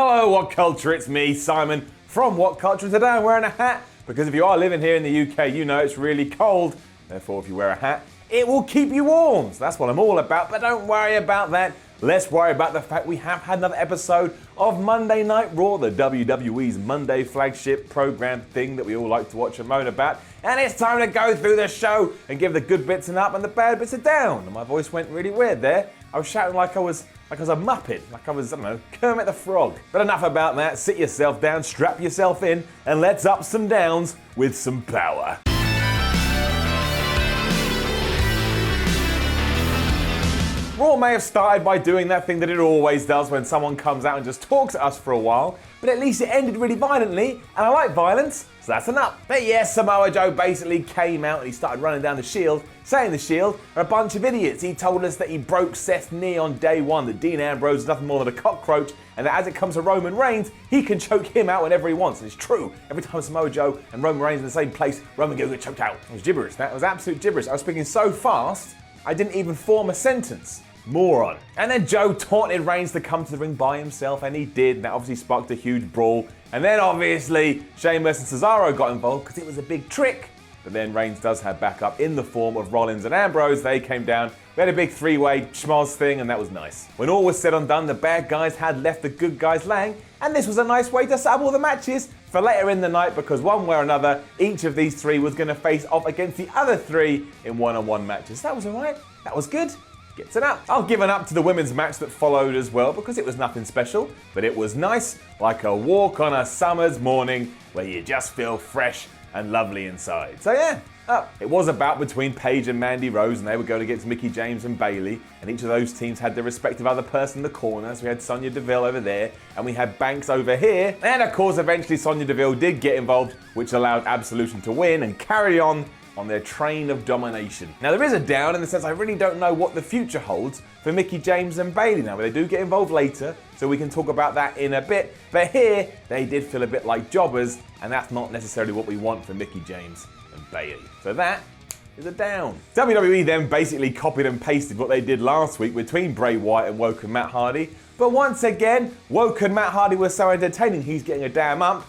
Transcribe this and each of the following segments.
Hello, What Culture? It's me, Simon, from What Culture. Today I'm wearing a hat because if you are living here in the UK, you know it's really cold. Therefore, if you wear a hat, it will keep you warm. So that's what I'm all about, but don't worry about that. Let's worry about the fact we have had another episode of Monday Night Raw, the WWE's Monday flagship program thing that we all like to watch and moan about. And it's time to go through the show and give the good bits an up and the bad bits a down. And my voice went really weird there. I was shouting like I was a Muppet, like I was, I don't know, Kermit the Frog. But enough about that. Sit yourself down, strap yourself in, and let's up some downs with some power. Raw may have started by doing that thing that it always does when someone comes out and just talks at us for a while, but at least it ended really violently, and I like violence, so that's an up. But yes, Samoa Joe basically came out and he started running down the Shield, saying the Shield are a bunch of idiots. He told us that he broke Seth's knee on day one, that Dean Ambrose is nothing more than a cockroach, and that as it comes to Roman Reigns, he can choke him out whenever he wants. And it's true. Every time Samoa Joe and Roman Reigns in the same place, Roman Joe gets choked out. It was gibberish. That was absolute gibberish. I was speaking so fast, I didn't even form a sentence. Moron. And then Joe taunted Reigns to come to the ring by himself, and he did, and that obviously sparked a huge brawl. And then obviously Sheamus and Cesaro got involved because it was a big trick. But then Reigns does have backup in the form of Rollins and Ambrose. They came down, we had a big three-way schmoz thing, and that was nice. When all was said and done, the bad guys had left the good guys laying, and this was a nice way to set up all the matches for later in the night, because one way or another, each of these three was going to face off against the other three in one-on-one matches. That was alright. That was good. Gets an up. I'll give an up to the women's match that followed as well because it was nothing special, but it was nice, like a walk on a summer's morning where you just feel fresh and lovely inside. So yeah, up. It was a bout between Paige and Mandy Rose, and they were going against Mickie James and Bayley, and each of those teams had their respective other person in the corner. So we had Sonya Deville over there, and we had Banks over here, and of course eventually Sonya Deville did get involved, which allowed Absolution to win and carry on their train of domination. Now there is a down in the sense I really don't know what the future holds for Mickie James and Bayley now, but they do get involved later, so we can talk about that in a bit. But here, they did feel a bit like jobbers, and that's not necessarily what we want for Mickie James and Bayley. So that is a down. WWE then basically copied and pasted what they did last week between Bray Wyatt and Woke and Matt Hardy. But once again, Woke and Matt Hardy were so entertaining, he's getting a damn up.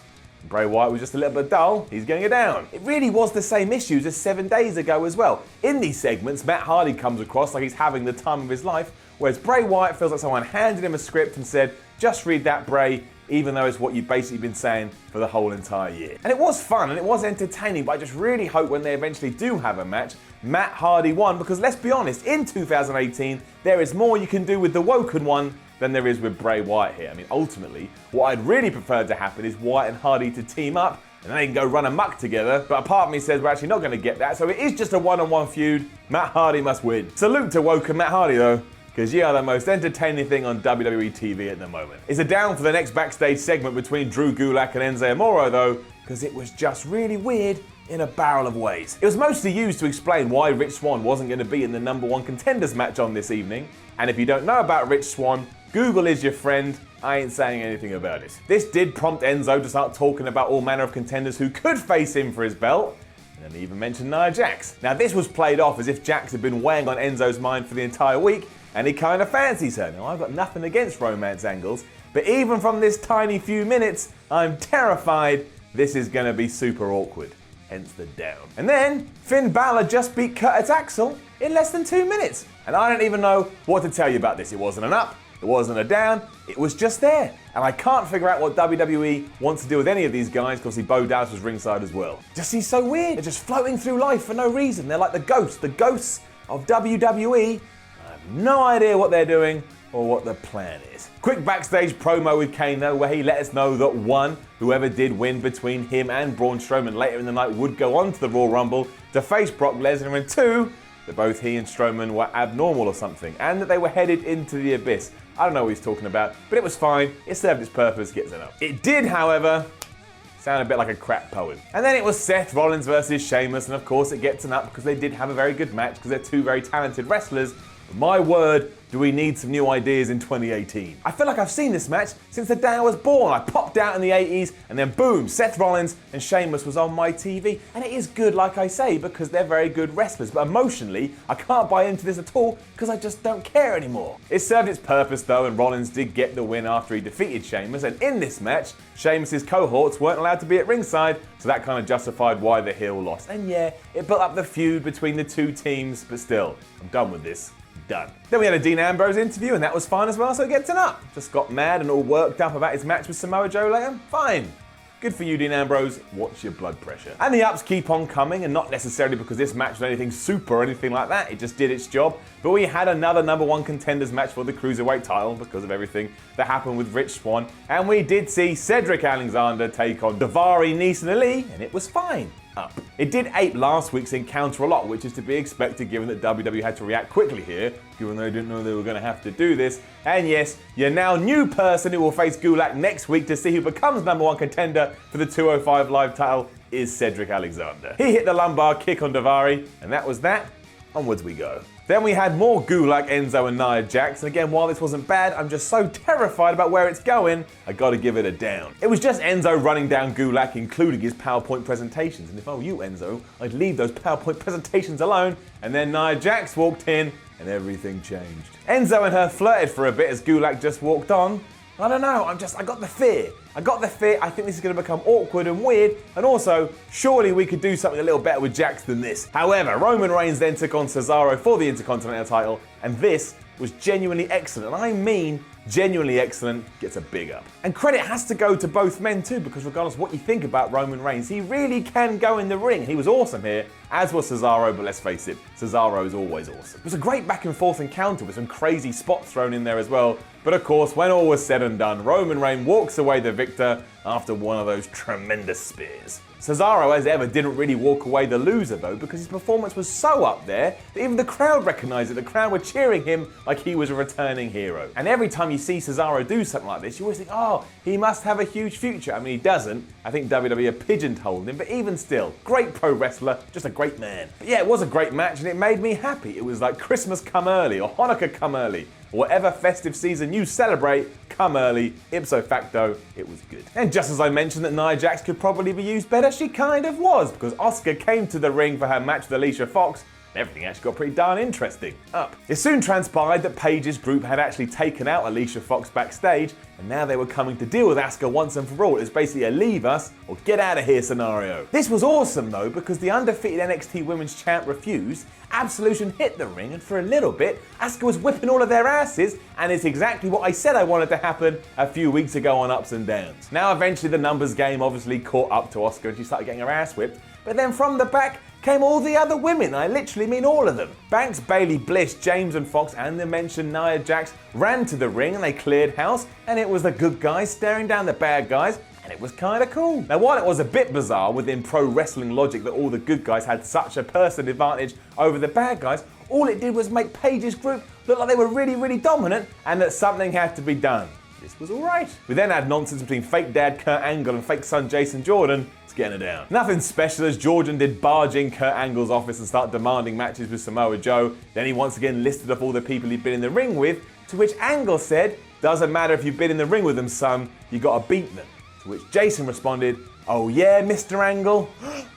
Bray Wyatt was just a little bit dull, he's getting it down. It really was the same issues as 7 days ago as well. In these segments, Matt Hardy comes across like he's having the time of his life, whereas Bray Wyatt feels like someone handed him a script and said, just read that, Bray, even though it's what you've basically been saying for the whole entire year. And it was fun and it was entertaining, but I just really hope when they eventually do have a match, Matt Hardy won, because let's be honest, in 2018, there is more you can do with the Woken one than there is with Bray Wyatt here. I mean, ultimately, what I'd really prefer to happen is Wyatt and Hardy to team up, and then they can go run amok together, but a part of me says we're actually not going to get that, so it is just a one-on-one feud. Matt Hardy must win. Salute to Woke and Matt Hardy though, because you are the most entertaining thing on WWE TV at the moment. It's a down for the next backstage segment between Drew Gulak and Enzo Amore though, because it was just really weird in a barrel of ways. It was mostly used to explain why Rich Swann wasn't going to be in the #1 contenders match on this evening, and if you don't know about Rich Swann, Google is your friend, I ain't saying anything about it. This did prompt Enzo to start talking about all manner of contenders who could face him for his belt, and then he even mentioned Nia Jax. Now this was played off as if Jax had been weighing on Enzo's mind for the entire week, and he kind of fancies her. Now I've got nothing against romance angles, but even from this tiny few minutes, I'm terrified this is going to be super awkward. Hence the down. And then, Finn Balor just beat Curtis Axel in less than 2 minutes. And I don't even know what to tell you about this. It wasn't an up, it wasn't a down, it was just there. And I can't figure out what WWE wants to do with any of these guys, because Bo Dallas was ringside as well. Just seems so weird. They're just floating through life for no reason. They're like the ghosts of WWE. I have no idea what they're doing or what the plan is. Quick backstage promo with Kane though, where he let us know that one, whoever did win between him and Braun Strowman later in the night would go on to the Royal Rumble to face Brock Lesnar, and two, that both he and Strowman were abnormal or something, and that they were headed into the abyss. I don't know what he's talking about, but it was fine. It served its purpose, gets it up. It did, however, sound a bit like a crap poem. And then it was Seth Rollins versus Sheamus, and of course it gets an up because they did have a very good match because they're two very talented wrestlers. But my word, do we need some new ideas in 2018. I feel like I've seen this match since the day I was born. I popped out in the 80s and then boom, Seth Rollins and Sheamus was on my TV. And it is good, like I say, because they're very good wrestlers. But emotionally, I can't buy into this at all because I just don't care anymore. It served its purpose though, and Rollins did get the win after he defeated Sheamus. And in this match, Sheamus' cohorts weren't allowed to be at ringside, so that kind of justified why the heel lost. And yeah, it built up the feud between the two teams, but still, I'm done with this. Done. Then we had a Dean Ambrose interview and that was fine as well, so it gets an up. Just got mad and all worked up about his match with Samoa Joe later. Fine. Good for you, Dean Ambrose. Watch your blood pressure. And the ups keep on coming, and not necessarily because this match was anything super or anything like that. It just did its job. But we had another number one contenders match for the Cruiserweight title because of everything that happened with Rich Swann. And we did see Cedric Alexander take on Daivari Neeson Ali, and it was fine. Up. It did ape last week's encounter a lot, which is to be expected given that WWE had to react quickly here, given they didn't know they were going to have to do this. And yes, your now new person who will face Gulak next week to see who becomes number one contender for the 205 Live title is Cedric Alexander. He hit the lumbar kick on Daivari, and that was that. Onwards we go. Then we had more Gulak, Enzo and Nia Jax, and again, while this wasn't bad, I'm just so terrified about where it's going, I gotta give it a down. It was just Enzo running down Gulak, including his PowerPoint presentations, and if I were you, Enzo, I'd leave those PowerPoint presentations alone, and then Nia Jax walked in, and everything changed. Enzo and her flirted for a bit as Gulak just walked on. I don't know, I got the fear. I think this is going to become awkward and weird, and also, surely we could do something a little better with Jax than this. However, Roman Reigns then took on Cesaro for the Intercontinental title, and this was genuinely excellent, and I mean genuinely excellent, gets a big up. And credit has to go to both men too, because regardless of what you think about Roman Reigns, he really can go in the ring. He was awesome here, as was Cesaro, but let's face it, Cesaro is always awesome. It was a great back and forth encounter with some crazy spots thrown in there as well, but of course, when all was said and done, Roman Reigns walks away the victor after one of those tremendous spears. Cesaro, as ever, didn't really walk away the loser though, because his performance was so up there that even the crowd recognised it. The crowd were cheering him like he was a returning hero. And every time you see Cesaro do something like this, you always think, oh, he must have a huge future. I mean, he doesn't. I think WWE have pigeonholed him, but even still, great pro wrestler, just a great man. But yeah, it was a great match and it made me happy. It was like Christmas come early or Hanukkah come early. Whatever festive season you celebrate, come early, ipso facto, it was good. And just as I mentioned that Nia Jax could probably be used better, she kind of was, because Asuka came to the ring for her match with Alicia Fox, and everything actually got pretty darn interesting. Up. It soon transpired that Paige's group had actually taken out Alicia Fox backstage, and now they were coming to deal with Asuka once and for all. It was basically a leave us or get out of here scenario. This was awesome though, because the undefeated NXT Women's Champ refused, Absolution hit the ring, and for a little bit, Asuka was whipping all of their asses, and it's exactly what I said I wanted to happen a few weeks ago on Ups and Downs. Now eventually the numbers game obviously caught up to Asuka and she started getting her ass whipped, but then from the back came all the other women. I literally mean all of them. Banks, Bayley, Bliss, James and Fox and the mentioned Nia Jax ran to the ring and they cleared house, and it was the good guys staring down the bad guys, and it was kind of cool. Now while it was a bit bizarre within pro wrestling logic that all the good guys had such a person advantage over the bad guys, all it did was make Paige's group look like they were really, really dominant and that something had to be done. This was alright. We then had nonsense between fake dad Kurt Angle and fake son Jason Jordan. It's getting her down. Nothing special as Jordan did barge in Kurt Angle's office and start demanding matches with Samoa Joe. Then he once again listed off all the people he'd been in the ring with, to which Angle said, "Doesn't matter if you've been in the ring with them, son, you gotta beat them." To which Jason responded, "Oh yeah, Mr. Angle?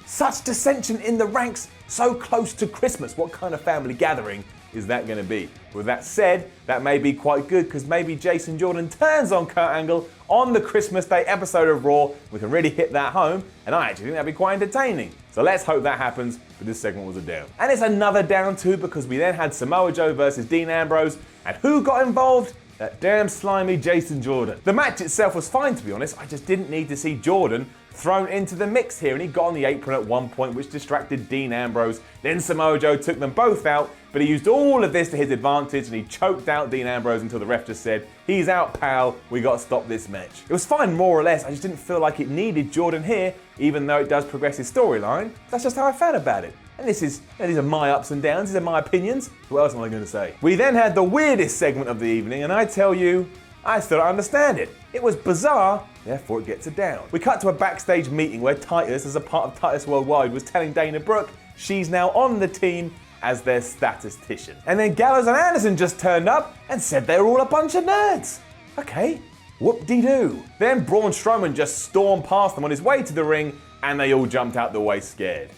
Such dissension in the ranks, so close to Christmas. What kind of family gathering is that going to be?" With that said, that may be quite good, because maybe Jason Jordan turns on Kurt Angle on the Christmas Day episode of Raw. We can really hit that home, and I actually think that'd be quite entertaining. So let's hope that happens, but this segment was a down. And it's another down too, because we then had Samoa Joe versus Dean Ambrose, and who got involved? That damn slimy Jason Jordan. The match itself was fine, to be honest. I just didn't need to see Jordan thrown into the mix here, and he got on the apron at one point, which distracted Dean Ambrose. Then Samoa Joe took them both out, but he used all of this to his advantage, and he choked out Dean Ambrose until the ref just said, "He's out, pal, we got to stop this match." It was fine more or less. I just didn't feel like it needed Jordan here, even though it does progress his storyline. That's just how I felt about it. And these are my ups and downs, these are my opinions. What else am I going to say? We then had the weirdest segment of the evening, and I tell you, I still don't understand it. It was bizarre, therefore it gets a down. We cut to a backstage meeting where Titus, as a part of Titus Worldwide, was telling Dana Brooke she's now on the team as their statistician. And then Gallows and Anderson just turned up and said they were all a bunch of nerds. Okay, whoop-de-doo. Then Braun Strowman just stormed past them on his way to the ring and they all jumped out the way scared.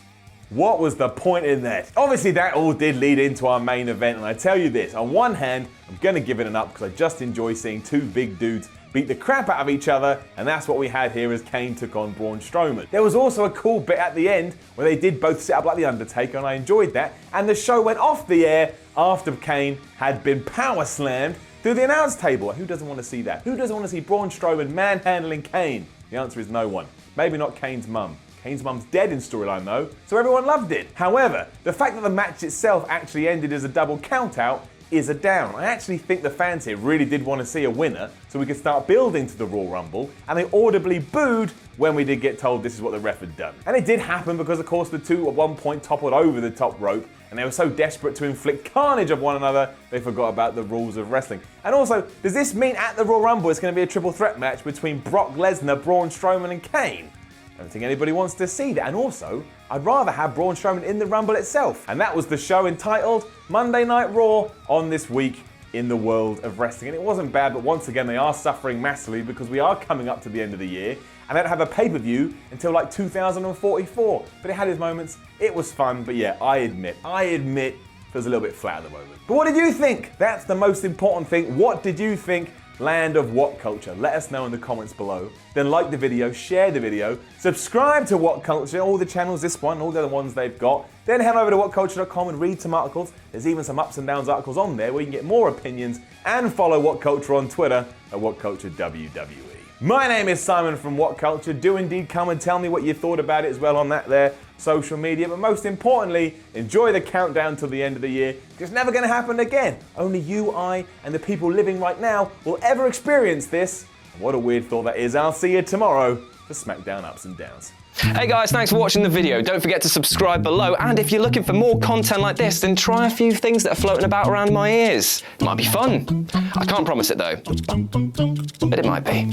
What was the point in that? Obviously that all did lead into our main event, and I tell you this, on one hand, I'm gonna give it an up because I just enjoy seeing two big dudes beat the crap out of each other, and that's what we had here as Kane took on Braun Strowman. There was also a cool bit at the end where they did both sit up like The Undertaker, and I enjoyed that, and the show went off the air after Kane had been power slammed through the announce table. Who doesn't want to see that? Who doesn't want to see Braun Strowman manhandling Kane? The answer is no one. Maybe not Kane's mum. Kane's mum's dead in storyline though, so everyone loved it. However, the fact that the match itself actually ended as a double countout is a down. I actually think the fans here really did want to see a winner so we could start building to the Royal Rumble, and they audibly booed when we did get told this is what the ref had done. And it did happen because of course the two at one point toppled over the top rope, and they were so desperate to inflict carnage of one another they forgot about the rules of wrestling. And also, does this mean at the Royal Rumble it's going to be a triple threat match between Brock Lesnar, Braun Strowman and Kane? I don't think anybody wants to see that, and also, I'd rather have Braun Strowman in the Rumble itself. And that was the show entitled Monday Night Raw on this week in the world of wrestling. And it wasn't bad, but once again, they are suffering massively because we are coming up to the end of the year, and they don't have a pay-per-view until like 2044. But it had its moments, it was fun, but yeah, I admit, it feels a little bit flat at the moment. But what did you think? That's the most important thing. What did you think? Land of WhatCulture. Let us know in the comments below. Then like the video, share the video, subscribe to WhatCulture, all the channels, this one, all the other ones they've got. Then head over to whatculture.com and read some articles. There's even some ups and downs articles on there where you can get more opinions, and follow WhatCulture on Twitter at WhatCultureWWE. My name is Simon from WhatCulture. Do indeed come and tell me what you thought about it as well on that there social media. But most importantly, enjoy the countdown till the end of the year. It's never going to happen again. Only you, I, and the people living right now will ever experience this. And what a weird thought that is. I'll see you tomorrow for SmackDown Ups and Downs. Hey guys, thanks for watching the video. Don't forget to subscribe below, and if you're looking for more content like this, then try a few things that are floating about around my ears. It might be fun. I can't promise it though, but it might be.